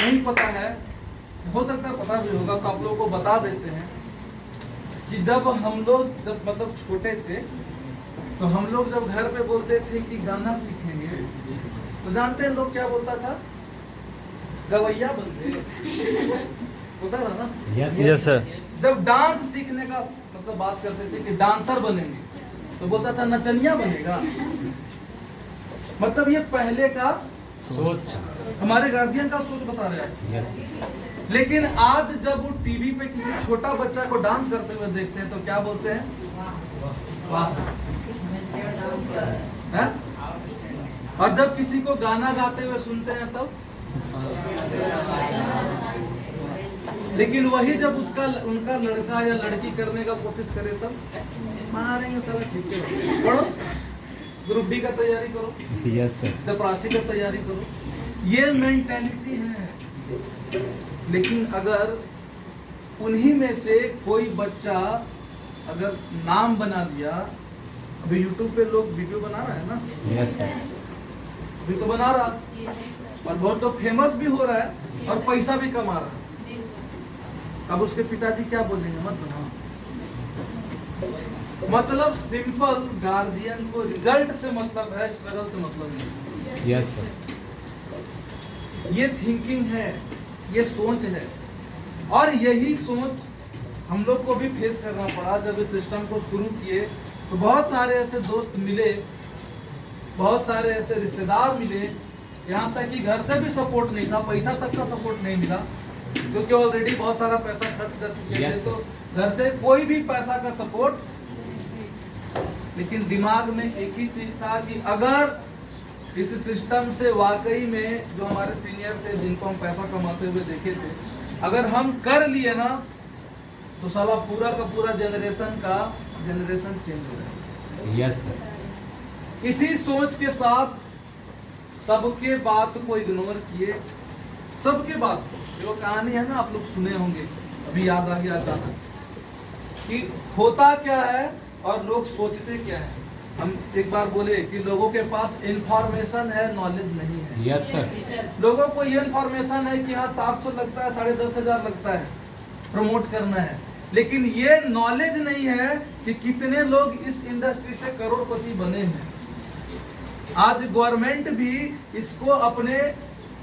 नहीं पता है, हो सकता है पता भी होगा, तो आप लोगों को बता देते हैं कि जब हम लोग मतलब छोटे थे, तो हम लोग जब घर पे बोलते थे कि गाना सीखेंगे, तो जानते हैं लोग क्या बोलता था? गवैया बनते होता था ना। Yes sir. जब डांस सीखने का मतलब बात करते थे कि डांसर बनेंगे, तो बोलता था नचनिया बनेगा। मतलब ये पहले का सोच, हमारे गार्जियन का सोच बता रहे हैं। यस। लेकिन आज जब वो टीवी पे किसी छोटा बच्चा को डांस करते हुए देखते हैं, तो क्या बोलते हैं? वाह। है? और जब किसी को गाना गाते हुए सुनते हैं तब, लेकिन वही जब उनका लड़का या लड़की करने का कोशिश करे तब मारेंगे साला, ठीक है पढ़ो, ग्रुप डी का तैयारी करो, यस सर। चपरासी का तैयारी करो, ये मेंटेलिटी है। लेकिन अगर उन्हीं में से कोई बच्चा अगर नाम बना दिया, अभी यूट्यूब पे लोग वीडियो बना रहा है ना, यस सर। अभी तो बना रहा और बहुत तो फेमस भी हो रहा है और पैसा भी कमा रहा है। अब उसके पिताजी क्या बोलेंगे? मत बनाओ। मतलब सिंपल, गार्जियन को रिजल्ट से मतलब है, स्ट्रगल से मतलब नहीं। Yes sir. ये थिंकिंग है, ये सोच है, और यही सोच हम लोग को भी फेस करना पड़ा। जब इस सिस्टम को शुरू किए तो बहुत सारे ऐसे दोस्त मिले, बहुत सारे ऐसे रिश्तेदार मिले, यहाँ तक कि घर से भी सपोर्ट नहीं था, पैसा तक का सपोर्ट नहीं मिला, क्योंकि ऑलरेडी बहुत सारा पैसा खर्च कर चुके थे। तो घर से कोई भी पैसा का सपोर्ट, लेकिन दिमाग में एक ही चीज था कि अगर इस सिस्टम से वाकई में जो हमारे सीनियर थे, जिनको हम पैसा कमाते हुए देखे थे, अगर हम कर लिए ना, तो साला पूरा का पूरा जनरेशन चेंज हो जाएगा। Yes sir. इसी सोच के साथ सबके बात को इग्नोर किए, सबके बात को। जो कहानी है ना, आप लोग सुने होंगे, अभी याद आ गया अचानक, कि होता क्या है और लोग सोचते क्या है। हम एक बार बोले कि लोगों के पास इंफॉर्मेशन है, नॉलेज नहीं है। Yes sir. लोगों को ये इंफॉर्मेशन है कि हाँ 700 लगता है, 10,500 लगता है, प्रमोट करना है, लेकिन ये नॉलेज नहीं है कि कितने लोग इस इंडस्ट्री से करोड़पति बने हैं। आज गवर्नमेंट भी इसको अपने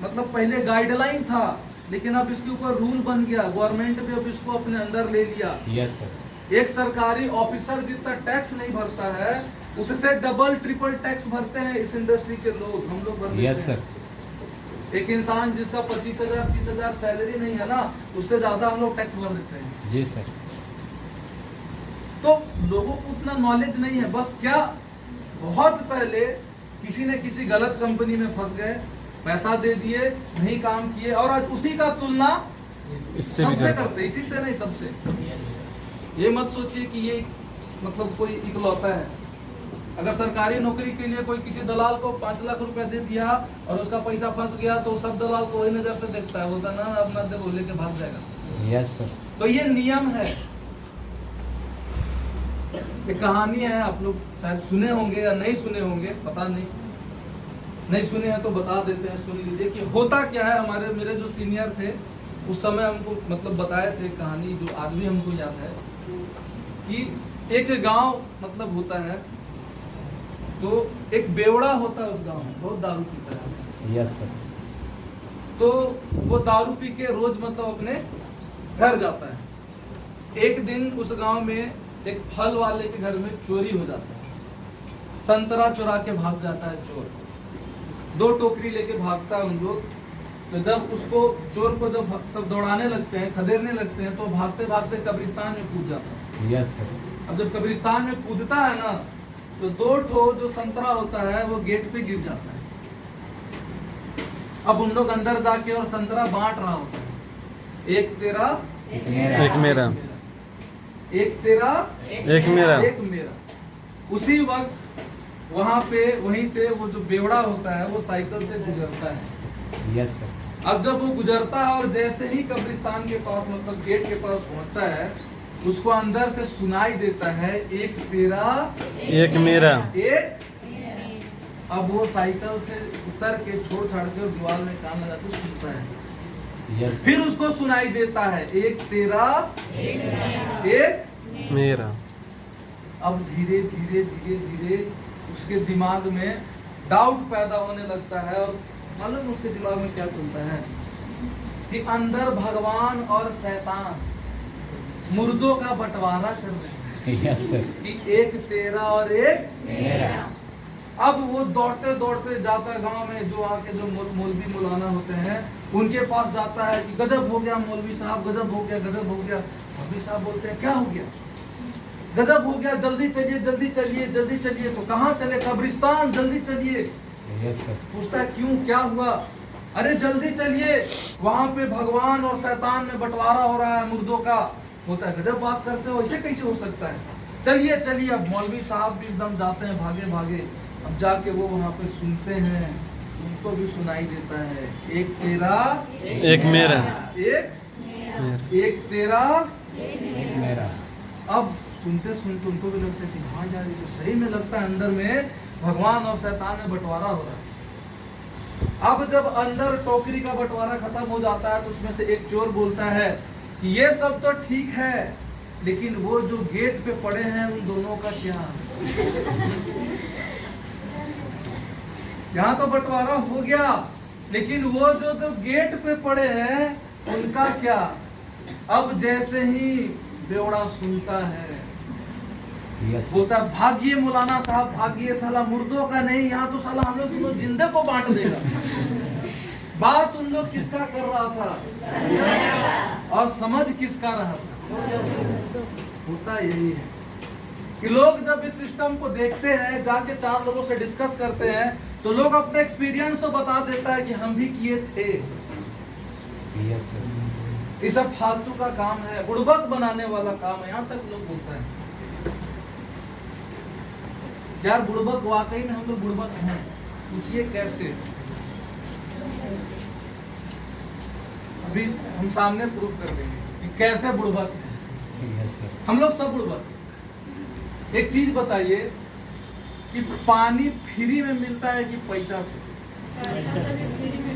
मतलब पहले गाइडलाइन था, लेकिन अब इसके ऊपर रूल बन गया, गवर्नमेंट भी अब इसको अपने अंदर ले लिया। Yes sir. एक सरकारी ऑफिसर जितना टैक्स नहीं भरता है, उससे डबल ट्रिपल टैक्स भरते हैं इस इंडस्ट्री के लोग, हम लोग भर देते हैं। Yes sir. एक इंसान जिसका 25,000 30,000 सैलरी नहीं है ना, उससे ज्यादा हम लोग टैक्स भर देते हैं। जी सर। तो लोगों को उतना नॉलेज नहीं है। बस क्या, बहुत पहले किसी ने किसी गलत कंपनी में फंस गए, पैसा दे दिए, नहीं काम किए, और आज उसी का तुलना इससे भी सबसे करते, इसी से नहीं सबसे। ये मत सोचिए कि ये मतलब कोई इकलौता है। अगर सरकारी नौकरी के लिए कोई किसी दलाल को 5 लाख रुपया दे दिया और उसका पैसा फंस गया, तो सब दलाल को वही नजर से देखता है, बोलता ना अब ना दे, बोल लेके भाग जाएगा। Yes sir. तो ये नियम है, ये कहानी है। आप लोग शायद सुने होंगे या नहीं सुने होंगे, पता नहीं सुने हैं तो बता देते हैं, सुन लीजिए कि होता क्या है। मेरे जो सीनियर थे उस समय हमको मतलब बताए थे कहानी, जो आज भी हमको याद है, कि एक गांव मतलब होता है, तो एक बेवड़ा होता है उस गांव में, बहुत दारू पीता है। Yes sir. तो वो दारू पी के रोज मतलब अपने घर जाता है। एक दिन उस गांव में एक फल वाले के घर में चोरी हो जाता है, संतरा चुरा के भाग जाता है चोर, 2 टोकरी लेके भागता है उन लोग। तो जब उसको चोर को जब सब दौड़ाने लगते हैं, खदेड़ने लगते हैं, तो भागते भागते कब्रिस्तान में कूद जाता है। Yes sir. अब जब कब्रिस्तान में कूदता है ना, तो 2 ठो जो संतरा होता है वो गेट पे गिर जाता है। अब उन लोग अंदर जाके और संतरा बांट रहा होता है, एक तेरा एक मेरा, एक तेरा एक मेरा, एक मेरा। उसी वक्त वहां पे वहीं से वो जो बेवड़ा होता है वो साइकिल से गुजरता है। Yes sir. अब जब वो गुजरता है और जैसे ही कब्रिस्तान के पास मतलब गेट के पास पहुंचता है, उसको अंदर से सुनाई देता है, एक तेरा एक मेरा, एक। अब वो साइकिल से उतर के छोड़ छाड़ के दीवार में कान लगा के सुनता है, फिर उसको सुनाई देता है एक तेरा एक मेरा। अब धीरे धीरे धीरे धीरे उसके दिमाग में डाउट पैदा होने लगता है। और मालूम उसके दिमाग में क्या चलता है कि अंदर भगवान और शैतान मुर्दों का बंटवारा कर रहे हैं कि एक तेरा और एक मेरा। अब वो दौड़ते दौड़ते जाता है गांव में, जो वहाँ के जो मौलवी मौलाना होते हैं उनके पास जाता है कि गजब हो गया मौलवी साहब, गजब हो गया, गजब हो गया। मौलवी साहब बोलते हैं क्या हो गया? गजब हो गया, जल्दी चलिए जल्दी चलिए जल्दी चलिए। तो कहाँ चले? कब्रिस्तान, जल्दी चलिए। पूछता है क्यों, क्या हुआ? अरे जल्दी चलिए, वहाँ पे भगवान और शैतान में बंटवारा हो रहा है मुर्दों का। होता है गजब बात करते हो, ऐसे कैसे हो सकता है? चलिए चलिए। अब मौलवी साहब भी एकदम जाते हैं भागे भागे। अब जाके वो वहाँ पे सुनते हैं, उनको भी सुनाई देता है एक तेरा एक मेरा। एक तेरा एक मेरा। अब सुनते सुनते उनको भी लगता है कि हाँ यार ये तो सही में लगता है अंदर में भगवान और शैतान में बंटवारा हो रहा है। अब जब अंदर टोकरी का बंटवारा खत्म हो जाता है तो उसमें से एक चोर बोलता है कि ये सब तो ठीक है, लेकिन वो जो गेट पे पड़े हैं उन दोनों का क्या? यहाँ तो बंटवारा हो गया, लेकिन वो जो तो गेट पे पड़े हैं उनका क्या? अब जैसे ही बेवड़ा सुनता है बोलता है भागिए मौलाना साहब भागिए, साला मुर्दों का नहीं, यहाँ तो साला हम लोग दोनों जिंदे को बांट देगा। बात उन लोग किसका कर रहा था और समझ किसका रहा था? होता यही है कि लोग जब इस सिस्टम को देखते हैं, जाके चार लोगों से डिस्कस करते हैं, तो लोग अपने एक्सपीरियंस तो बता देता है कि हम भी किए थे। ये सब फालतू का काम है, बुड़बक बनाने वाला काम है। यहाँ तक लोग बोलते हैं यार बुड़बक, वाकई में हम लोग बुड़बक हैं। पूछिए कैसे? अभी हम सामने प्रूव कर देंगे कि कैसे बुड़बक है। हम लोग सब बुड़बक। एक चीज बताइए कि पानी फ्री में मिलता है कि पैसा से?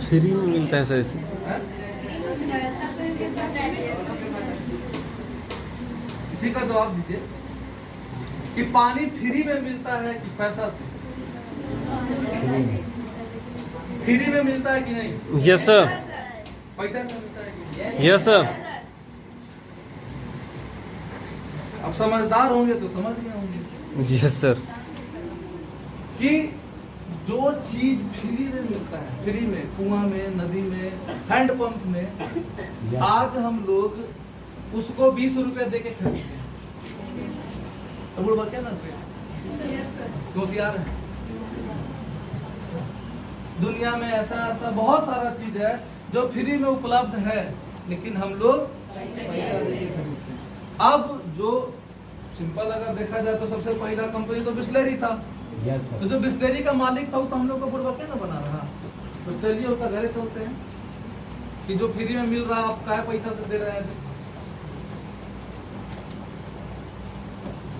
फ्री में मिलता है सर से। इसी का जवाब दीजिए कि पानी फ्री में मिलता है कि पैसा से? फ्री में मिलता है कि नहीं? Yes sir. पैसा से मिलता है कि नहीं? Yes sir. अब समझदार होंगे तो समझ गए होंगे यस सर। कि जो चीज फ्री में मिलता है, फ्री में, कुआं में, नदी में, हैंडपंप में, आज हम लोग उसको 20 रुपए दे के खरीदते हैं। तो बुढ़वा क्या ना होशियार है। दुनिया में ऐसा ऐसा बहुत सारा चीज है जो फ्री में उपलब्ध है, लेकिन हम लोग पैसा दे के खरीदते हैं। अब जो सिंपल अगर देखा जाए तो सबसे पहला कंपनी तो बिस्लेरी था। तो जो बिस्लेरी का मालिक था वो तो हम लोग को बुढ़वा क्या ना बना रहा। तो चलिए उसका घरे चलते हैं कि जो फ्री में मिल रहा है आप क्या पैसा से दे रहे हैं?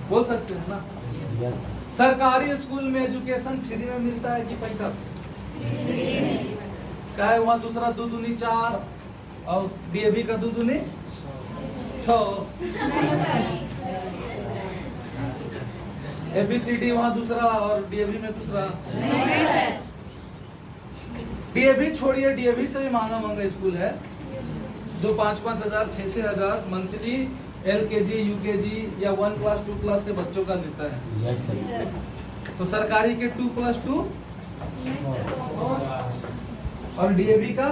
बोल सकते हैं ना। सरकारी स्कूल में एजुकेशन फ्री में मिलता है कि पैसा से? क्या है वहाँ दूसरा 2 दूनी 4 और डीएवी का 2 दूनी 6, एबीसीडी वहाँ दूसरा और डीएवी में दूसरा। डीएवी छोड़िए, डीएवी से भी महंगा महंगा स्कूल है जो 5-5 हजार 6-6 हजार मंथली एलकेजी यूकेजी या 1 क्लास 2 क्लास के बच्चों का लेता है। तो सरकारी के 2+2 और डीएवी का,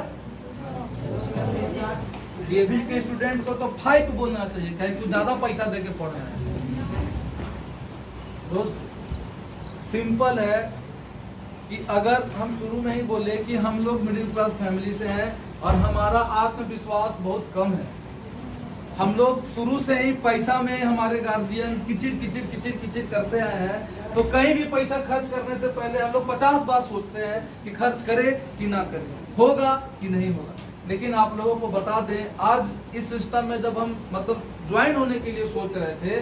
डीएवी के स्टूडेंट को तो 5 बोलना चाहिए, क्योंकि ज्यादा पैसा देके पढ़ रहे हैं। दोस्त सिंपल है कि अगर हम शुरू में ही बोले कि हम लोग मिडिल क्लास फैमिली से हैं और हमारा आत्मविश्वास बहुत कम है, हम लोग शुरू से ही पैसा में हमारे गार्जियन किचिर किचिर किचिर किचिर करते आए हैं, तो कहीं भी पैसा खर्च करने से पहले हम लोग 50 बार सोचते हैं कि खर्च करें कि ना करें, होगा कि नहीं होगा। लेकिन आप लोगों को बता दें, आज इस सिस्टम में जब हम मतलब ज्वाइन होने के लिए सोच रहे थे,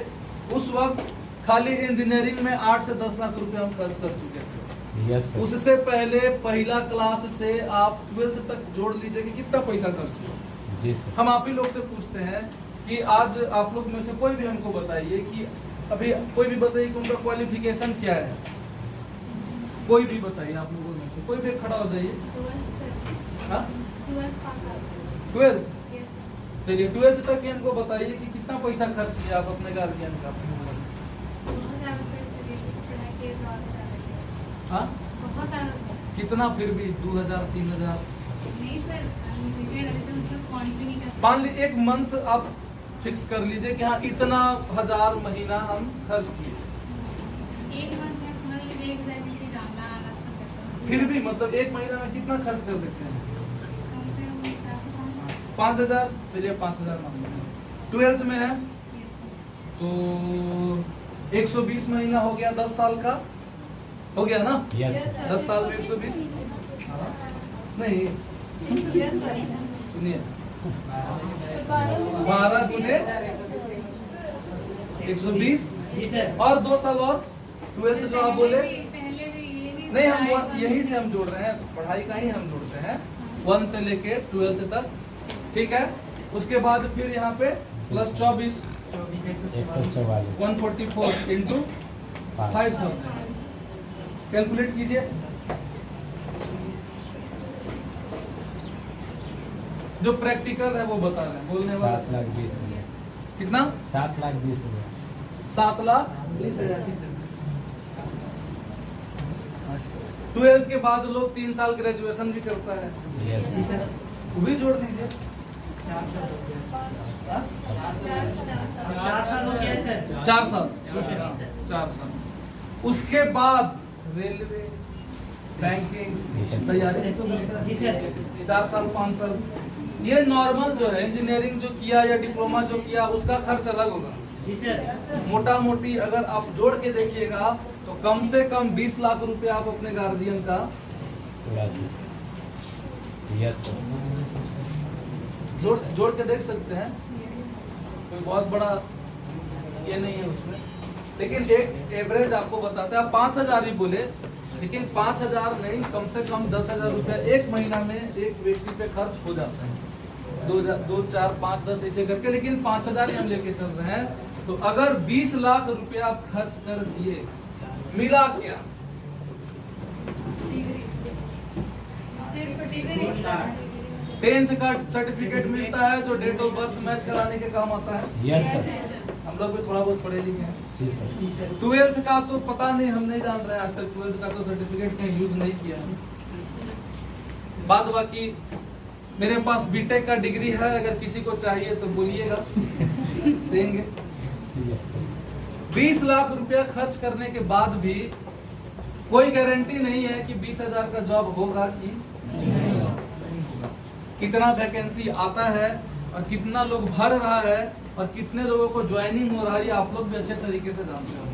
उस वक्त खाली इंजीनियरिंग में 8 से 10 लाख रुपए हम खर्च कर चुके थे। Yes sir. उससे पहले पहला क्लास से आप 12th तक जोड़ लीजिए कि कितना पैसा खर्च हुआ। जी सर। हम आप ही लोग से पूछते हैं कि आज आप लोग में से कोई भी हमको बताइए कि अभी कोई भी बताइए कि उनका क्वालिफिकेशन क्या है। कोई भी बताइए आप लोगों में से, कोई भी खड़ा हो जाइए। हाँ 12th, चलिए 12th तक ही हमको बताइए कि कितना पैसा खर्च किया आप अपने गार्जियन का। हाँ कितना, फिर भी 2000 3000 मान लीजिए एक मंथ आप फिक्स कर लीजिए कि हाँ इतना 1000 महीना हम खर्च किए। फिर भी मतलब एक महीना में कितना खर्च कर देते हैं? 5000, चलिए 5000 मान लीजिए। 12th में है तो 120 महीना हो गया, 10 साल का हो गया ना। यस 10 साल में 120 नहीं, सुनिए 12 गुने 120 और 2 साल और 12th जो आप बोले नहीं, हम यही से हम जोड़ रहे हैं, पढ़ाई का ही हम जोड़ते हैं 1 से लेके 12th तक, ठीक है। उसके बाद फिर यहाँ पे प्लस 24 144 144 इंटू 5000 कैलकुलेट कीजिए। जो प्रैक्टिकल है वो बता रहे हैं, बोलने वाला 7,20,000। कितना? 7,20,000। 7,20,000। 12th के बाद लोग 3 साल ग्रेजुएशन भी करता है, यस वो भी जोड़ दीजिए। 4 साल। उसके बाद रेलवे बैंकिंग तैयारी तो मिलता है 4 साल 5 साल। ये नॉर्मल जो है इंजीनियरिंग जो किया या डिप्लोमा जो किया उसका खर्च अलग होगा। जी सर। मोटा मोटी अगर आप जोड़ के देखिएगा तो कम से कम 20 लाख रुपए आप अपने गार्जियन का यस जोड़ के देख सकते हैं। कोई बहुत बड़ा ये नहीं है उसमें, लेकिन एक एवरेज आपको बताता है। 5000 ही बोले, लेकिन 5000 नहीं, कम से कम 10,000 रुपया एक महीना में एक व्यक्ति पे खर्च हो जाता है। 2 4 5 10 ऐसे करके, लेकिन 5000 ही हम लेके चल रहे हैं। तो अगर 20 लाख रुपया आप खर्च कर दिए, मिला क्या? टेंथ का सर्टिफिकेट मिलता है जो डेट ऑफ बर्थ मैच कराने के काम आता है। Yes sir. हम लोग भी थोड़ा बहुत पढ़े लिखे हैं। जी सर। 12th का तो पता नहीं, हम नहीं जान रहे आज तक 12th का तो सर्टिफिकेट कहीं यूज नहीं किया। बाद बाकी मेरे पास बीटेक का डिग्री है, अगर किसी को चाहिए तो बोलिएगा देंगे। 20 लाख रुपया खर्च करने के बाद भी कोई गारंटी नहीं है कि 20,000 का जॉब होगा कि नहीं होगा। कितना वैकेंसी आता है और कितना लोग भर रहा है और कितने लोगों को ज्वाइनिंग हो रहा है, ये आप लोग भी अच्छे तरीके से जानते हो।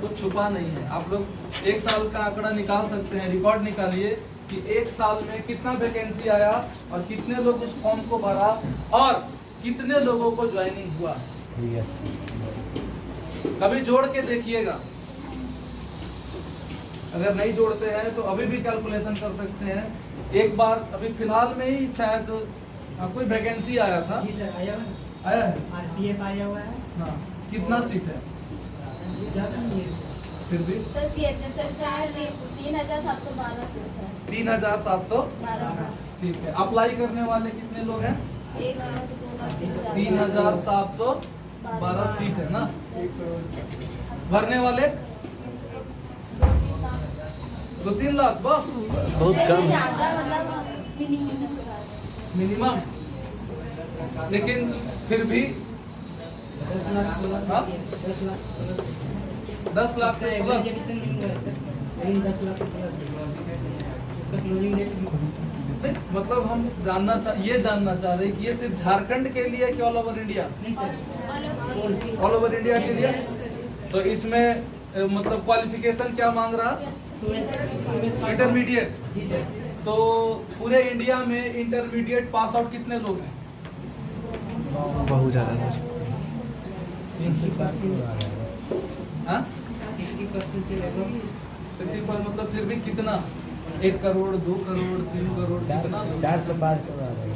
कुछ छुपा नहीं है। आप लोग 1 साल का आंकड़ा निकाल सकते हैं, रिकॉर्ड निकालिए कि 1 साल में कितना वैकेंसी आया और कितने लोग उस फॉर्म को भरा और कितने लोगों को ज्वाइनिंग हुआ। यस कभी जोड़ के देखिएगा। अगर नहीं जोड़ते हैं तो अभी भी कैलकुलेशन कर सकते हैं। एक बार अभी फिलहाल में ही शायद कोई वैकेंसी आया था। जी सर, आया है। आया है? RPF आया हुआ है। हाँ, कितना सीट है? फिर भी 3,712 ठीक है। अप्लाई करने वाले कितने लोग हैं? 3,712 सीट है ना। भरने वाले 2-3 लाख बस बहुत कम। मिनिमम, लेकिन फिर भी 10 लाख हाँ? 10 लाख से प्लस। कितने मिलेंगे सर? 10 लाख प्लस उसका क्लोजिंग डेट। मतलब हम ये जानना चाह रहे हैं कि ये सिर्फ झारखंड के लिए कि ऑल ओवर इंडिया? नहीं सर, ऑल ओवर इंडिया के लिए। तो इसमें मतलब क्वालिफिकेशन क्या मांग रहा? इंटरमीडिएट। जी सर। तो पूरे इंडिया में इंटरमीडिएट पास आउट कितने लोग हैं? बहुत ज़्यादा सर। 360 हाँ? 60% से लगभग 65 मतलब फिर भी कितना, 1 करोड़ 2 करोड़ 3 करोड़ कितना? 4 से 5 करोड़ आ रहा है।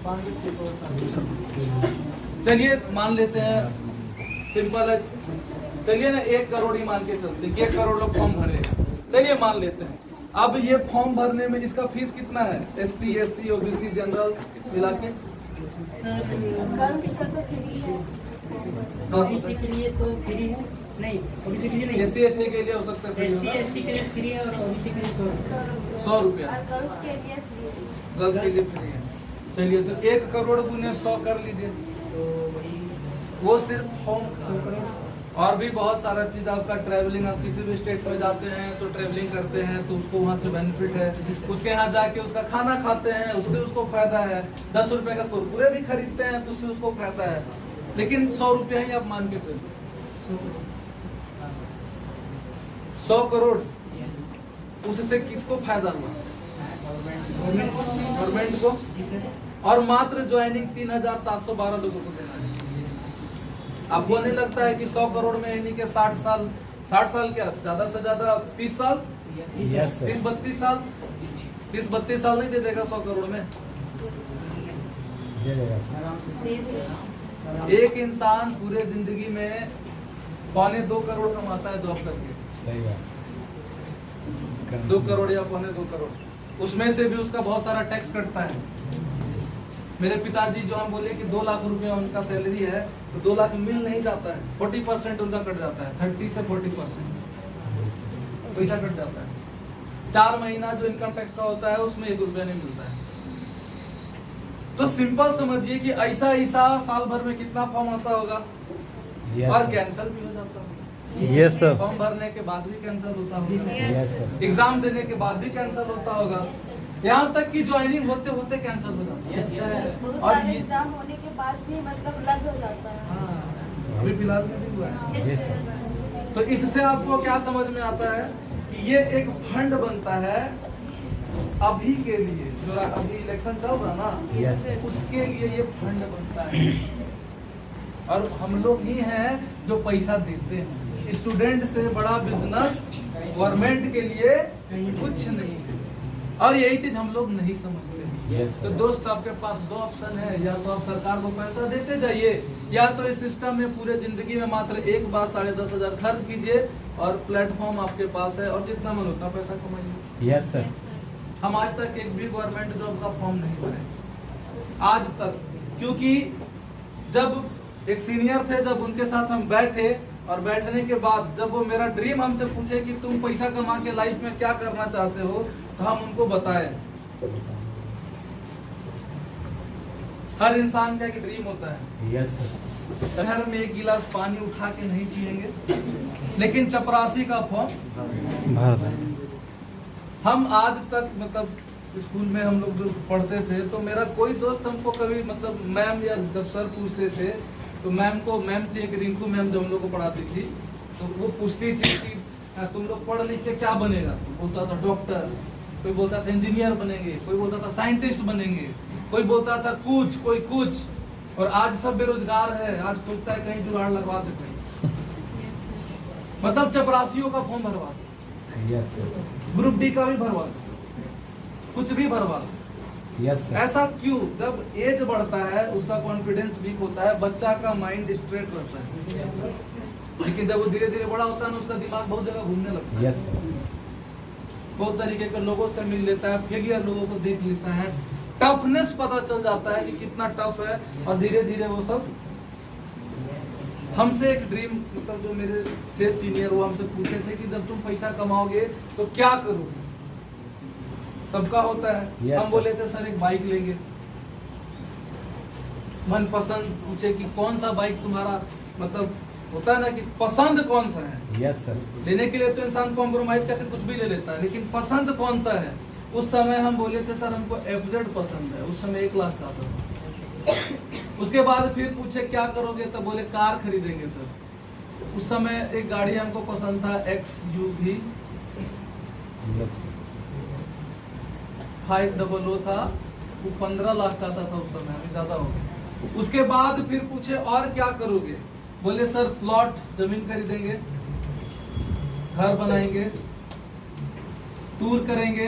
5 से 6 करोड़। चलिए मान लेते हैं, सिंपल है, चलिए ना 1 करोड़ ही मान के चलते हैं कि 1 करोड़ लोग फॉर्म भरे। चलिए मान लेते हैं, अब ये फॉर्म भरने में इसका फीस कितना है? ST SC OBC जनरल मिला के गर्ल्स तो फ्री है, ओबीसी के लिए तो फ्री है, नहीं ओबीसी के लिए नहीं, SC ST के लिए हो सकता है एससी एसटी के लिए फ्री है और ओबीसी के लिए 100 रुपया, और गर्ल्स के लिए फ्री है। गर्ल्स के लिए फ्री है। चलिए तो 1 करोड़ गुने 100 कर लीजिए, तो वही वो सिर्फ फॉर्म 100 करोड़। और भी बहुत सारा चीज आपका ट्रैवलिंग, आप किसी भी स्टेट में जाते हैं तो ट्रैवलिंग करते हैं तो उसको वहाँ से बेनिफिट है, उसके यहाँ जाके उसका खाना खाते हैं उससे उसको फायदा है, 10 रुपए का कुरकुरे भी खरीदते हैं तो उससे उसको फायदा है, लेकिन 100 रुपया ही आप मान के चलिए, 100 करोड़ उससे किसको फायदा हुआ? गवर्नमेंट को, और मात्र ज्वाइनिंग 3712 लोगों को देना है। आपको नहीं लगता है कि 100 करोड़ में यानी कि 60 साल क्या ज्यादा से ज्यादा 30 साल, यस सर। 30-32 साल, 30-32 साल नहीं दे देगा 100 करोड़ में? दे देगा सर। आराम से एक इंसान पूरे जिंदगी में 2.25 करोड़ कमाता है जॉब करके, सही बात। 2 करोड़ या 2.25 करोड़, उसमें से भी उसका बहुत सारा टैक्स कटता है। मेरे पिताजी जो हम बोले कि 2 लाख रुपया उनका सैलरी है तो 2 लाख मिल नहीं जाता है, 40% उनका कट जाता है, 30 से 40% पैसा कट जाता है। 4 महीना जो इनकम टैक्स का होता है उसमें 1 रुपया नहीं मिलता है। तो सिंपल समझिए कि ऐसा साल भर में कितना फॉर्म आता होगा, यस और सर। कैंसिल भी हो जाता होगा। Yes sir. फॉर्म भरने के बाद भी कैंसिल होता होगा, यस सर। एग्जाम देने के बाद भी कैंसिल होता होगा, यहाँ तक कि ज्वाइनिंग होते होते कैंसिल हो जाता है। बहुत और सारे ये- एग्जाम होने के बाद भी मतलब रद्द हो जाता है। हाँ, अभी फिलहाल में भी हुआ है। जी सर। तो इससे आपको क्या समझ में आता है कि ये एक फंड बनता है अभी के लिए, जो अभी इलेक्शन चल रहा ना, यस सर। उसके लिए ये फंड बनता है, और हम लोग ही हैं जो पैसा देते हैं। स्टूडेंट से बड़ा बिजनेस गवर्नमेंट के लिए कुछ नहीं है, और यही चीज हम लोग नहीं समझते। यस तो सर। दोस्त आपके पास 2 ऑप्शन है, या तो आप सरकार को पैसा देते जाइए, या तो इस सिस्टम में पूरे जिंदगी में मात्र एक बार 10,500 खर्च कीजिए, और प्लेटफॉर्म आपके पास है, और जितना मन उतना पैसा कमाइए। Yes sir. हम आज तक एक भी गवर्नमेंट जॉब का फॉर्म नहीं भरे आज तक, क्योंकि जब एक सीनियर थे, जब उनके साथ हम बैठे, और बैठने के बाद जब वो मेरा ड्रीम हमसे पूछे कि तुम पैसा कमा के लाइफ में क्या करना चाहते हो, तो हम उनको बताए। हर इंसान का एक ड्रीम होता है। Yes sir. शहर में 1 गिलास पानी उठा के नहीं पिएंगे, लेकिन चपरासी का फॉर्म भारत हम आज तक, मतलब स्कूल में हम लोग जो पढ़ते थे, तो मेरा कोई दोस्त हमको कभी, मतलब मैम या जब सर पूछते थे, तो मैम थी एक रिंकू मैम जो हम लोग को पढ़ाती थी, तो वो पूछती थी कि तुम लोग पढ़ लिख के क्या बनेगा? तो बोलता था डॉक्टर, कोई बोलता था इंजीनियर बनेंगे, कोई बोलता था साइंटिस्ट बनेंगे, कोई बोलता था कुछ, कोई कुछ। और आज सब बेरोजगार है, आज सोचता है कहीं जुगाड़ लगवा देते हैं, मतलब चपरासियों का फॉर्म भरवा दो, यस सर। ग्रुप डी का भी भरवा दो, कुछ भी भरवा दो। Yes sir. ऐसा क्यों? जब एज बढ़ता है उसका कॉन्फिडेंस वीक होता है, बच्चा का माइंड स्ट्रेट रहता है, लेकिन जब वो धीरे धीरे बड़ा होता है ना, उसका दिमाग बहुत जगह घूमने लगता है, यस सर। बहुत तरीके के लोगों से मिल लेता है, फेलियर लोगों को देख लेता है, टफनेस पता चल जाता है कि कितना टफ है, और धीरे धीरे वो सब हमसे एक ड्रीम, मतलब जो मेरे थे सीनियर, वो हमसे पूछे थे कि जब तुम पैसा कमाओगे तो क्या करोगे? सबका होता है। Yes, हम बोले थे सर एक बाइक लेंगे। मन पसंद पूछे कि कौन सा बाइक तुम्हारा, मतलब होता है ना कि पसंद कौन सा है। Yes sir. लेने के लिए तो इंसान कॉम्प्रोमाइज करके कुछ भी ले लेता है, लेकिन पसंद कौन सा है? उस समय हम बोले थे सर हमको FZ पसंद है, उस समय 1 लाख का था। उसके बाद फिर पूछे क्या करोगे, तो बोले कार खरीदेंगे सर। उस समय एक गाड़ी हमको पसंद था XUV यस सर। 500 था, वो 15 लाख का था उस समय, अभी ज्यादा हो गया। उसके बाद फिर पूछे और क्या करोगे, बोले सर प्लॉट जमीन खरीदेंगे, घर बनाएंगे, टूर करेंगे,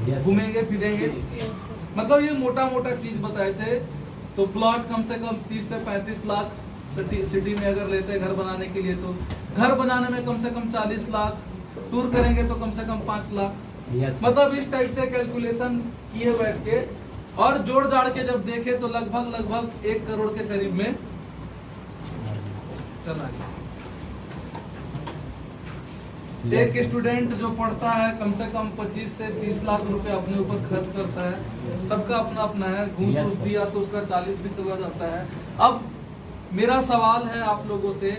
यस घूमेंगे फिरेंगे, मतलब ये मोटा मोटा चीज बताए थे। तो प्लॉट कम से कम 30 से 35 लाख सिटी में अगर लेते हैं घर बनाने के लिए, तो घर बनाने में कम से कम 40 लाख, टूर करेंगे तो कम से कम 5 लाख, यस मतलब इस टाइप से कैलकुलेशन किए बैठ के और जोड़ जाड़ के जब देखे तो लगभग 1 करोड़ के करीब में चला गया। एक स्टूडेंट जो पढ़ता है कम से कम 25 से 30 लाख रुपए अपने ऊपर खर्च करता है, सबका अपना अपना है, घूस Yes, घूस sir. दिया तो उसका 40 भी चला जाता है। अब मेरा सवाल है आप लोगों से,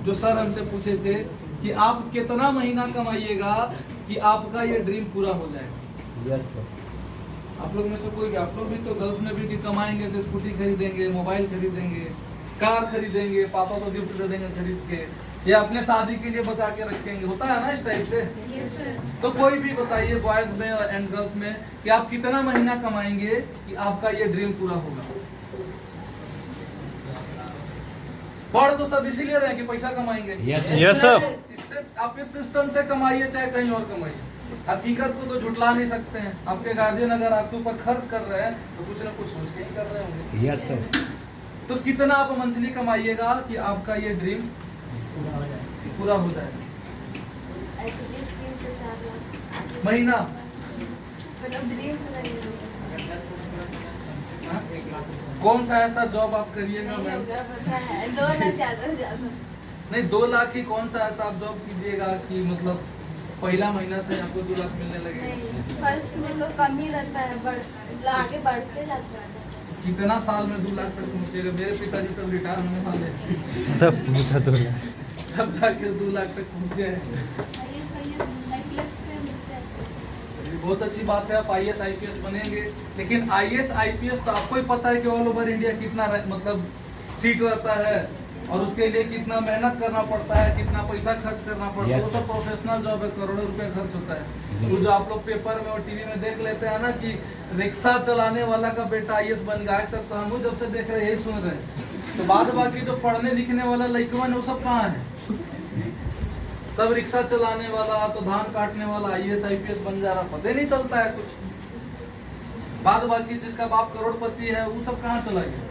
जो सर हमसे पूछे थे कि आप कितना महीना कमाइएगा कि आपका ये ड्रीम पूरा हो जाएगा। Yes sir. आप लोग में से कोई भी, आप लोग भी तो गर्ल्स में भी कि कमाएंगे तो स्कूटी खरीदेंगे, मोबाइल खरीदेंगे, कार खरीदेंगे, पापा को गिफ्ट दे देंगे खरीद के, या अपने शादी के लिए बचा के रखेंगे, होता है ना इस टाइप से। तो कोई भी बताइए बॉयज में एंड गर्ल्स में कि आप कितना महीना कमाएंगे कि आपका ये ड्रीम पूरा होगा। पढ़ तो सब इसीलिए रहे हैं कि पैसा कमाएंगे। Yes, Yes, sir. इससे आप इस सिस्टम से कमाइए चाहे कहीं और कमाइए, हकीकत को तो झुटला नहीं सकते हैं। आपके गार्जियन अगर आपके ऊपर खर्च कर रहे हैं तो कुछ ना कुछ सोच के ही कर रहे होंगे। Yes sir. तो कितना आप मंथली कमाइएगा कि आपका ये ड्रीम पूरा हो जाए। एटलीस्ट 3 से 4 लाख महीना मतलब ड्रीम पूरा नहीं होगा। हाँ? कौन सा ऐसा जॉब आप करिएगा नहीं मैम? होगा, पता है 2 लाख ज्यादा से ज्यादा। नहीं 2 लाख ही कौन सा ऐसा आप जॉब कीजिएगा कि मतलब पहला महीना से आपको 2 लाख मिलने लगेगा। नहीं फर्स्ट में तो कम ही रहता है, मतलब आगे बढ़ते जाता है। कितना साल में 2 लाख तक पहुंचेगा? मेरे पिताजी तब रिटायर होने वाले हैं, तब पूछा 2 लाख। तब जाके 2 लाख तक पहुंचे हैं। बहुत अच्छी बात है, आप IAS IPS बनेंगे, लेकिन IAS IPS तो आपको ही पता है कि ऑल ओवर इंडिया कितना मतलब सीट रहता है और उसके लिए कितना मेहनत करना पड़ता है, कितना पैसा खर्च करना पड़ता है। Yes, वो सब प्रोफेशनल जॉब है, करोड़ों रुपया खर्च होता है। Yes, वो जो आप लोग पेपर में और टीवी में देख लेते हैं ना कि रिक्शा चलाने वाला का बेटा IAS बन गया है, तब तो हम जब से देख रहे हैं यही सुन रहे हैं। तो बाद बाकी जो पढ़ने लिखने वाला लड़कवन है वो सब कहाँ है? सब रिक्शा चलाने वाला तो धान काटने वाला IAS IPS बन जा रहा, पता ही नहीं चलता है कुछ। बाद बाकी जिसका बाप करोड़पति है वो सब कहाँ चला गया?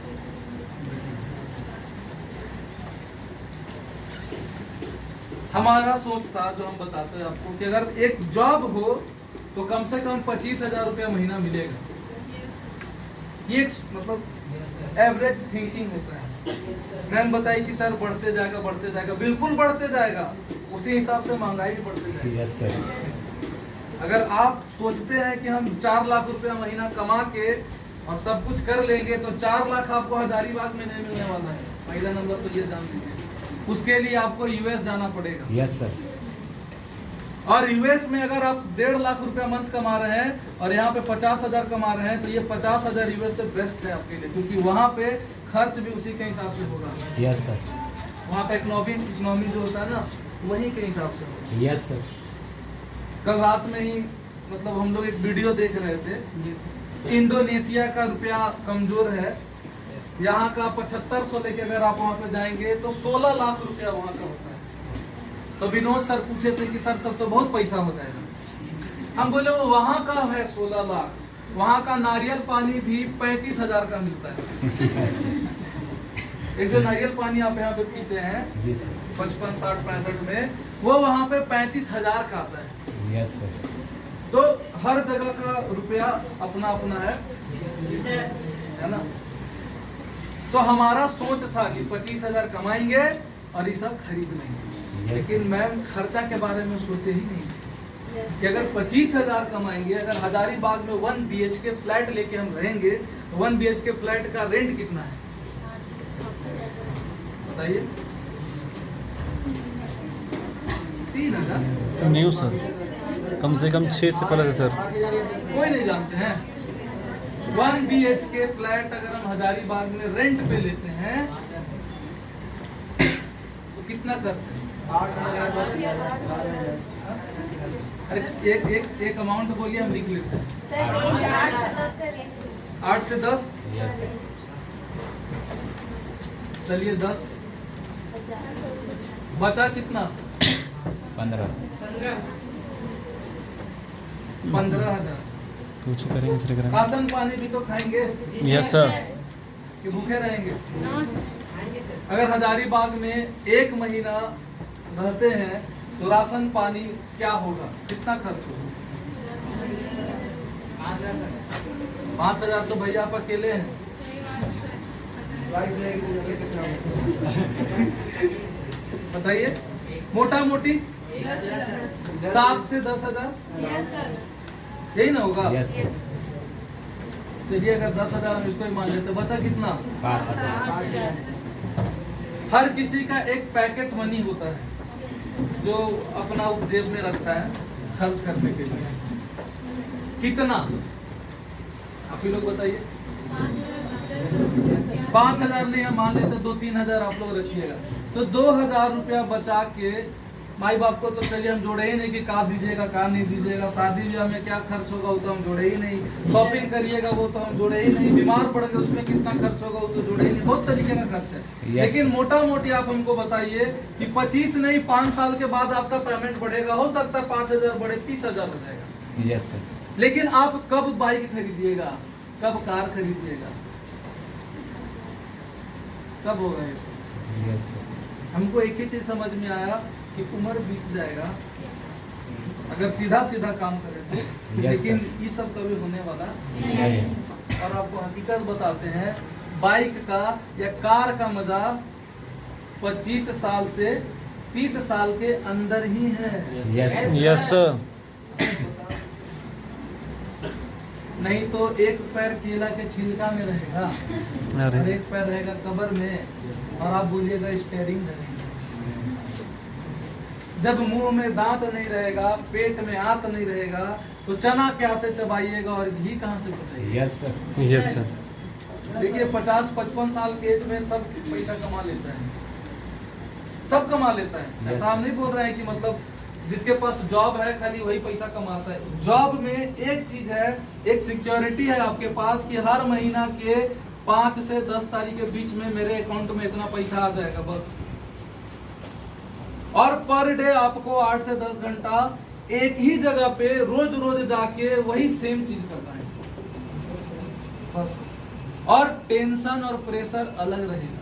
हमारा सोच था जो हम बताते हैं आपको कि अगर एक जॉब हो तो कम से कम 25,000 रुपया महीना मिलेगा। ये एक मतलब एवरेज थिंकिंग होता है। मैम बताइए कि सर बढ़ते जाएगा, बिल्कुल बढ़ते जाएगा, उसी हिसाब से महंगाई भी बढ़ते जाएगी। Yes sir. अगर आप सोचते हैं कि हम 4 लाख रुपया महीना कमा के और सब कुछ कर लेंगे तो 4 लाख आपको हजारीबाग में नहीं मिलने वाला है। पहला नंबर तो ये जान लीजिए। उसके लिए आपको US जाना पड़ेगा। Yes sir. और US में अगर आप 1.5 लाख रुपया मंथ कमा रहे हैं और यहाँ पे 50,000 कमा रहे हैं तो ये 50,000 US से बेस्ट है आपके लिए, क्योंकि वहाँ पे खर्च भी उसी के हिसाब से होगा। Yes sir. वहाँ का इकोनॉमी जो होता है ना वही के हिसाब से होगा। Yes sir. कल रात में ही मतलब हम लोग एक वीडियो देख रहे थे, इंडोनेशिया का रुपया कमजोर है, यहाँ का 7500 लेके अगर आप वहाँ पे जाएंगे तो 16 लाख रुपया वहाँ का होता है। तो विनोद सर पूछे थे कि सर तब तो बहुत पैसा हो जाएगा। हम बोले वो वहाँ का है 16 लाख, वहाँ का नारियल पानी भी 35,000 का मिलता है। एक जो नारियल पानी आप यहाँ पे पीते हैं 55, 60, 65 में, वो वहाँ पे 35,000 का आता है। Yes sir. तो हर जगह का रुपया अपना अपना है ना। तो हमारा सोच था कि 25,000 कमाएंगे और ये सब खरीद लेंगे, लेकिन मैम खर्चा के बारे में सोचे ही नहीं कि अगर 25,000 कमाएंगे, अगर हजारीबाग में 1 BHK फ्लैट लेके हम रहेंगे तो 1 BHK फ्लैट का रेंट कितना है बताइए? 3,000। न्यू सर, कम से कम 6 से प्लस है सर। कोई नहीं जानते हैं। 1 BHK फ्लैट अगर हम हजारीबाग में रेंट पे लेते हैं तो कितना खर्च है? अरे एक अमाउंट बोलिए, हम लिख लेते हैं। सर रेंज 8 से 10 का रेंज। 8 से 10, यस सर। चलिए 10 बचा कितना? 15। 15,000। कुछ करेंगे सर करेंगे। राशन पानी भी तो खाएंगे यस सर। कि भूखे रहेंगे? हाँ सर। अगर हजारीबाग में 1 महीना रहते हैं तो राशन पानी क्या होगा, कितना खर्च होगा? 5,000 तो भैया आप अकेले हैं। बताइए, मोटा मोटी 7 से 10,000 यही ना होगा? चलिए अगर 10,000 हम इसको ही मान लेते, बचा कितना? 5,000। हर किसी का एक पैकेट मनी होता है जो अपना जेब में रखता है खर्च करने के लिए। कितना आप ही लोग बताइए। 5,000 नहीं, हम मान लेते 2-3,000 आप लोग रखिएगा, तो 2,000 रुपया बचा के माई बाप को तो चलिए हम जोड़े ही नहीं कि कार दीजिएगा कार नहीं दीजिएगा, शादी ब्याह में क्या खर्च होगा वो तो हम जोड़े ही नहीं, शॉपिंग करिएगा वो तो हम जोड़े ही नहीं, बीमार पड़ गए उसमें कितना खर्च होगा वो तो जोड़े ही नहीं, बहुत तरीके का खर्च है। लेकिन मोटा मोटी आप हमको बताइए कि 25 नहीं 5 साल के बाद आपका पेमेंट बढ़ेगा, हो सकता है 5,000 बढ़े 30,000 हो जाएगा। Yes sir. लेकिन आप कब बाइक खरीदिएगा, कब कार खरीदिएगा, कब होगा ये सब? Yes sir. हमको एक ही चीज समझ में आया कि उम्र बीत जाएगा अगर सीधा सीधा काम करें तो, लेकिन ये सब कभी होने वाला नहीं। और आपको हकीकत बताते हैं, बाइक का या कार का मजा 25 साल से 30 साल के अंदर ही है। Yes yes sir. नहीं तो एक पैर केला के छिलका में रहेगा और अरे एक पैर रहेगा कब्र में, और आप बोलिएगा स्टेयरिंग धरेंगे। जब मुंह में दांत नहीं रहेगा, पेट में आंत नहीं रहेगा, तो चना क्या से चबाइएगा और घी कहाँ से बचाइएगा? Yes sir. Yes sir. देखिए 50-55 साल के एज में सब पैसा कमा लेता है, सब कमा लेता है। ऐसा हम नहीं बोल रहे हैं कि मतलब जिसके पास जॉब है खाली वही पैसा कमाता है। जॉब में एक चीज है, एक सिक्योरिटी है आपके पास कि हर महीना के 5 से 10 तारीख के बीच में मेरे अकाउंट में इतना पैसा आ जाएगा बस। और पर डे आपको 8 से 10 घंटा एक ही जगह पे रोज रोज जाके वही सेम चीज करना है बस, और टेंशन और प्रेशर अलग रहेगा।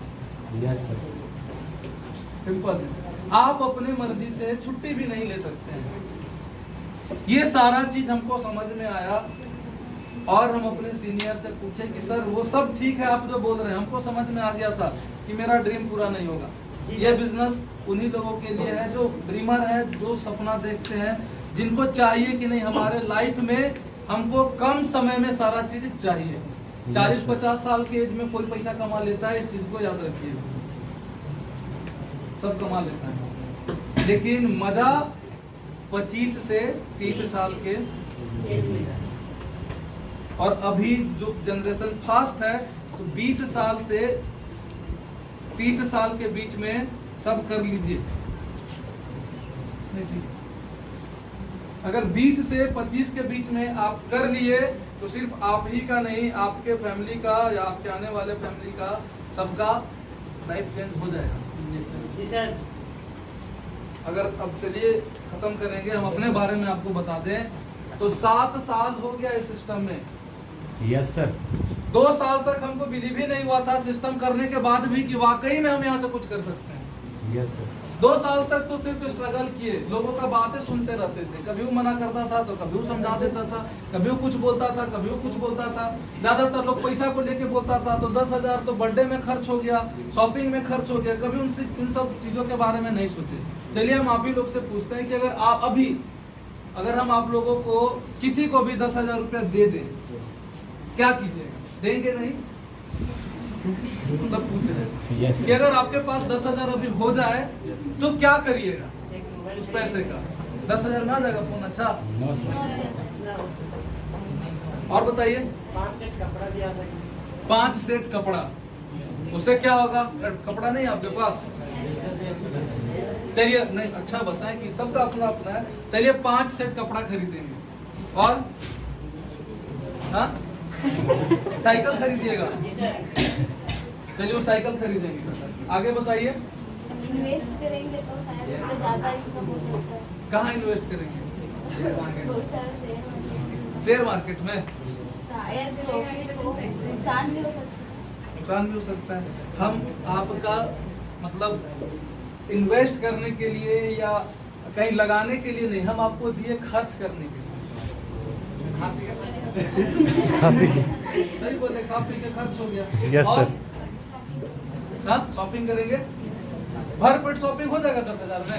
Yes sir. सिंपल है। आप अपनी मर्जी से छुट्टी भी नहीं ले सकते हैं। ये सारा चीज हमको समझ में आया और हम अपने सीनियर से पूछे कि सर वो सब ठीक है आप जो बोल रहे हैं, हमको समझ में आ गया था कि मेरा ड्रीम पूरा नहीं होगा। ये बिजनेस उन्हीं लोगों के लिए है जो ड्रीमर है, जो सपना देखते हैं, जिनको चाहिए कि नहीं हमारे लाइफ में हमको कम समय में सारा चीज चाहिए। 40-50 साल की एज में कोई पैसा कमा लेता है, इस चीज को याद रखिए, सब कमा लेता है, लेकिन मजा 25 से 30 साल के। और अभी जो जनरेशन फास्ट है तो 20 साल से 30 साल के बीच में सब कर लीजिए। अगर 20 से 25 के बीच में आप कर लिए तो सिर्फ आप ही का नहीं, आपके फैमिली का या आपके आने वाले फैमिली का, सबका लाइफ चेंज हो जाएगा। जी सर। अगर अब चलिए खत्म करेंगे, हम अपने बारे में आपको बता दें तो 7 साल हो गया इस सिस्टम में। Yes sir. 2 साल तक हमको बिलीव ही नहीं हुआ था सिस्टम करने के बाद भी कि वाकई में हम यहाँ से कुछ कर सकते हैं। Yes sir. 2 साल तक तो सिर्फ स्ट्रगल किए, लोगों का बातें सुनते रहते थे, कभी वो मना करता था तो कभी वो समझा देता था, कभी वो कुछ बोलता था कभी वो कुछ बोलता था। ज्यादातर लोग पैसा को लेके बोलता था तो 10,000 तो बर्थडे में खर्च हो गया, शॉपिंग में खर्च हो गया, कभी उनसे उन सब चीजों के बारे में नहीं सोचे। चलिए हम आप ही लोग से पूछते हैं कि अगर हम आप लोगों को किसी को भी 10,000 रुपया दे दें, क्या कीजिएगा? देंगे नहीं? मतलब पूछ रहे हैं यस कि अगर आपके पास 10,000 अभी हो जाए तो क्या करिएगा उस पैसे का? 10,000 में आ जाएगा फोन? अच्छा, नो सर। और बताइए। 5 सेट कपड़ा भी आ सकता 5 सेट कपड़ा, उससे क्या होगा? कपड़ा नहीं आपके पास? चलिए नहीं, अच्छा बताएं कि सबका अपना अपना है। चलिए 5 सेट कपड़ा खरीदेंगे और हाँ साइकिल खरीदिएगा। चलिए वो साइकिल खरीदेंगे। आगे बताइए। इन्वेस्ट करेंगे तो शायद उससे ज्यादा इनकम हो सकता है। कहाँ इन्वेस्ट करेंगे? बहुत सारे शेयर शेयर मार्केट में शायद प्रॉफिट हो, नुकसान भी हो सकता है। नुकसान भी हो सकता है। हम आपका मतलब इन्वेस्ट करने के लिए या कहीं लगाने के लिए नहीं, हम आपको दिए खर्च करने के लिए। खा पी के सही बोले, खा पी के खर्च हो गया। Yes, और sir. हाँ, शॉपिंग करेंगे, भरपेट शॉपिंग हो जाएगा 10,000 में।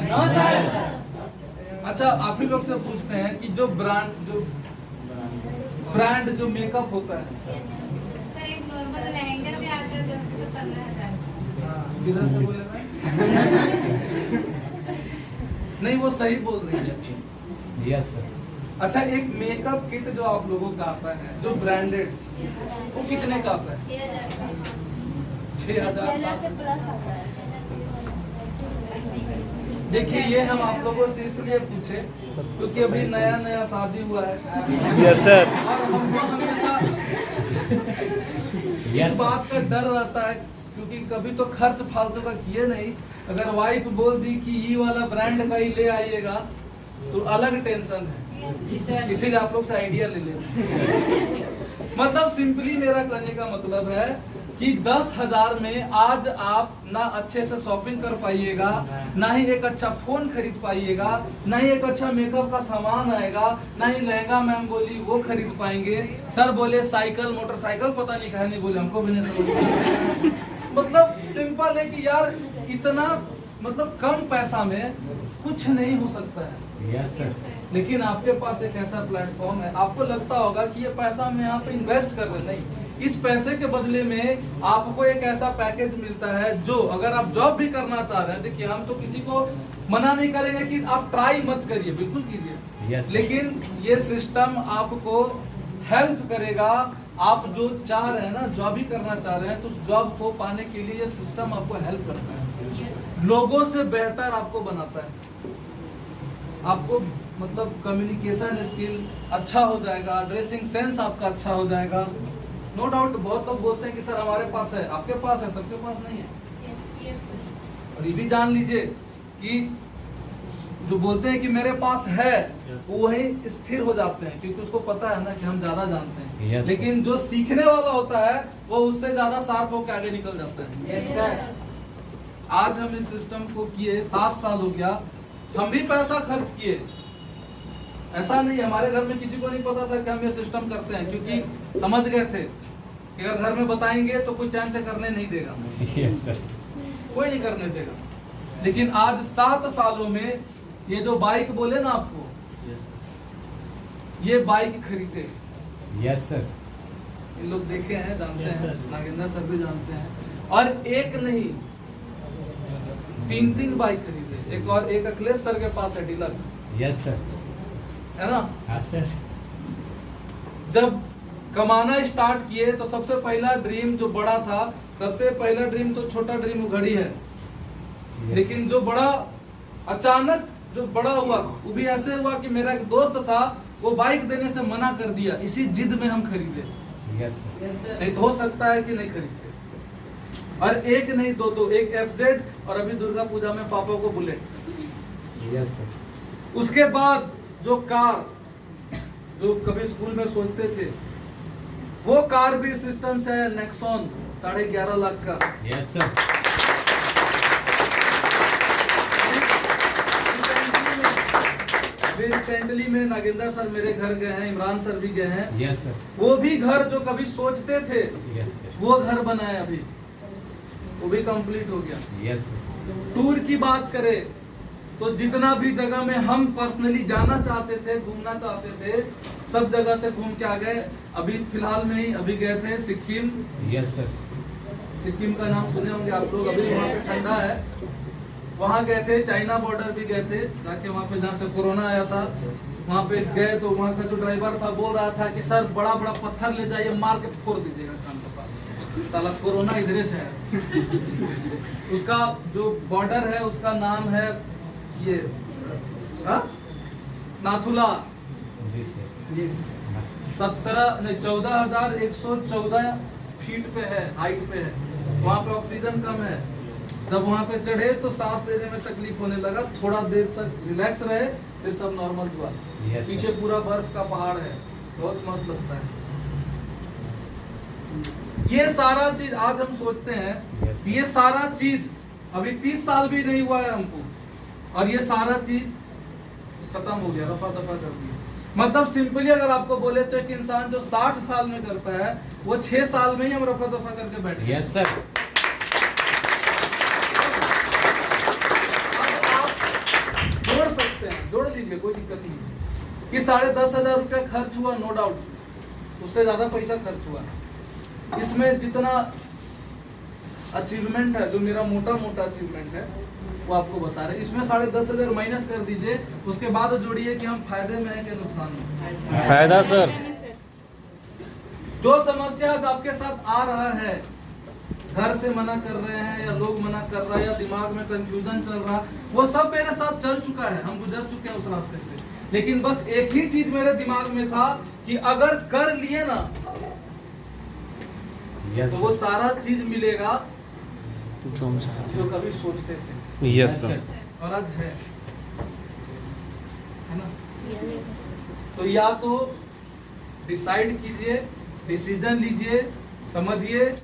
अच्छा, आप ही लोग से पूछते हैं कि जो ब्रांड जो मेकअप होता है, सर एक नॉर्मल लहंगा भी आता है 10 से 15,000। किधर से बोले मैं? नहीं, वो सही बोल रही है। Yes sir. अच्छा, एक मेकअप किट जो आप लोगों का आता है जो ब्रांडेड, वो कितने का आता है? 6,000। 6,000 से प्लस आता है। देखिए, ये हम आप लोगों से इसलिए पूछे क्योंकि अभी नया नया शादी हुआ है। Yes sir. और हमको हमेशा Yes, इस बात का डर रहता है क्योंकि कभी तो खर्च फालतू का किए नहीं, अगर वाइफ बोल दी कि ये वाला ब्रांड का ही ले आइएगा तो अलग टेंशन है। इसीलिए आप लोग से आइडिया ले लें। मतलब सिंपली मेरा कहने का मतलब है कि 10,000 में आज आप ना अच्छे से शॉपिंग कर पाइएगा, ना ही एक अच्छा फोन खरीद पाइएगा, ना ही एक अच्छा मेकअप का सामान आएगा, ना ही लहंगा मैम बोली वो खरीद पाएंगे। सर बोले साइकिल मोटरसाइकिल, पता नहीं कहे नहीं बोले, हमको भी नहीं समझ। मतलब सिंपल है कि यार इतना मतलब कम पैसा में कुछ नहीं हो सकता है। Yes sir. लेकिन आपके पास एक ऐसा प्लेटफॉर्म है, आपको लगता होगा कि ये पैसा मैं यहाँ पे इन्वेस्ट कर रहे, नहीं, इस पैसे के बदले में आपको एक ऐसा पैकेज मिलता है जो अगर आप जॉब भी करना चाह रहे हैं, देखिए हम तो किसी को मना नहीं करेंगे कि आप ट्राई मत करिए, बिल्कुल कीजिए। Yes, लेकिन ये सिस्टम आपको हेल्प करेगा। आप जो चाह रहे हैं ना, जॉब ही करना चाह रहे हैं, तो उस जॉब को पाने के लिए ये सिस्टम आपको हेल्प करता है, लोगों से बेहतर आपको बनाता है। आपको मतलब कम्युनिकेशन स्किल अच्छा हो जाएगा, ड्रेसिंग सेंस आपका अच्छा हो जाएगा। नो डाउट बहुत लोग बोलते हैं कि सर हमारे पास है, आपके पास है, सबके पास नहीं है। और ये भी जान लीजिए कि जो बोलते हैं कि मेरे पास है वो वही स्थिर हो जाते हैं क्योंकि उसको पता है ना कि हम ज्यादा जानते हैं। Yes, लेकिन जो सीखने वाला होता है वो उससे ज्यादा शार्प होकर आगे निकल जाता है। Yes, sir. आज हम इस सिस्टम को किए 7 साल हो गया, हम भी पैसा खर्च किए। ऐसा नहीं, हमारे घर में किसी को नहीं पता था कि हम ये सिस्टम करते हैं क्योंकि समझ गए थे कि अगर घर में बताएंगे तो कोई चैन से करने नहीं देगा, यस सर। कोई नहीं करने देगा। लेकिन आज 7 सालों में ये जो बाइक बोले ना आपको, ये बाइक खरीदे। Yes sir. ये लोग देखे हैं, जानते Yes, हैं, sir. नागेंद्र सर भी जानते हैं। और एक नहीं 3 बाइक खरीदे। एक और एक अखिलेश सर के पास है डिलक्स, यस सर। है ना। हाँ सर। जब कमाना स्टार्ट किए तो सबसे पहला ड्रीम जो बड़ा था, सबसे पहला ड्रीम तो छोटा ड्रीम घड़ी है। Yes. लेकिन जो बड़ा अचानक जो बड़ा हुआ वो भी ऐसे हुआ कि मेरा एक दोस्त था, वो बाइक देने से मना कर दिया, इसी जिद में हम खरीदे। Yes sir. नहीं तो हो सकता है कि नहीं खरीदते। और एक नहीं दो, एक FZ और अभी दुर्गा पूजा में पापा को बुलेट। Yes sir. उसके बाद जो कार जो कभी स्कूल में सोचते थे, वो कार भी सिस्टम से है, नेक्सॉन 11.5 लाख का। Yes sir. रिसेंटली में नागेंद्र सर मेरे घर गए हैं, इमरान सर भी गए हैं। Yes sir. वो भी घर जो कभी सोचते थे यस सर। वो घर बनाए, अभी वो भी कंप्लीट हो गया। Yes sir. टूर की बात करें तो जितना भी जगह में हम पर्सनली जाना चाहते थे, घूमना चाहते थे, सब जगह से घूम के आ गए। अभी फिलहाल में ही अभी गए थे सिक्किम। Yes sir. सिक्किम का नाम सुने होंगे आप लोग, अभी वहाँ पे ठंडा है, वहाँ गए थे। चाइना बॉर्डर भी गए थे, जाके वहाँ पे जहाँ से कोरोना आया था वहाँ पे गए तो वहाँ का जो ड्राइवर था बोल रहा था कि सर बड़ा बड़ा पत्थर ले जाइए, मार के फोड़ दीजिएगा कान के पास, साला कोरोना इधर से है। उसका जो बॉर्डर है उसका नाम है ये नाथुला। जी सर। 14,114 फीट पे है, हाइट पे है। वहाँ पे ऑक्सीजन कम है। जब वहाँ पे चढ़े तो सांस लेने में तकलीफ होने लगा, थोड़ा देर तक रिलैक्स रहे, फिर सब नॉर्मल हुआ। Yes, पीछे पूरा बर्फ का पहाड़ है। बहुत मस्त लगता है। ये सारा चीज आज हम सोचते हैं, Yes. ये सारा चीज अभी 30 साल भी नहीं हुआ है हमको, और ये सारा चीज खत्म हो गया, रफा दफा कर दिया। मतलब सिंपली अगर आपको बोले तो एक इंसान जो 60 साल में करता है वो 6 साल में ही हम रफा दफा करके बैठे। Yes sir. जोड़ सकते हैं, जोड़ लीजिए, कोई दिक्कत नहीं है कि 10,500 रुपया खर्च हुआ, नो डाउट उससे ज्यादा पैसा खर्च हुआ। इसमें जितना अचीवमेंट है, जो मेरा मोटा मोटा अचीवमेंट है वो आपको बता रहे, इसमें 10,500 माइनस कर दीजिए, उसके बाद जोड़िए कि हम फायदे में हैं कि नुकसान में। फायदा सर। जो समस्या आज आपके साथ आ रहा है, घर से मना कर रहे हैं या लोग मना कर रहे हैं या दिमाग में कंफ्यूजन चल रहा, वो सब मेरे साथ चल चुका है, हम गुजर चुके हैं उस रास्ते से। लेकिन बस एक ही चीज मेरे दिमाग में था कि अगर कर लिए ना यस तो वो सर। सारा चीज मिलेगा जो जो कभी सोचते थे, यस सर। और आज है ना। तो या तो डिसाइड कीजिए, डिसीजन लीजिए, समझिए।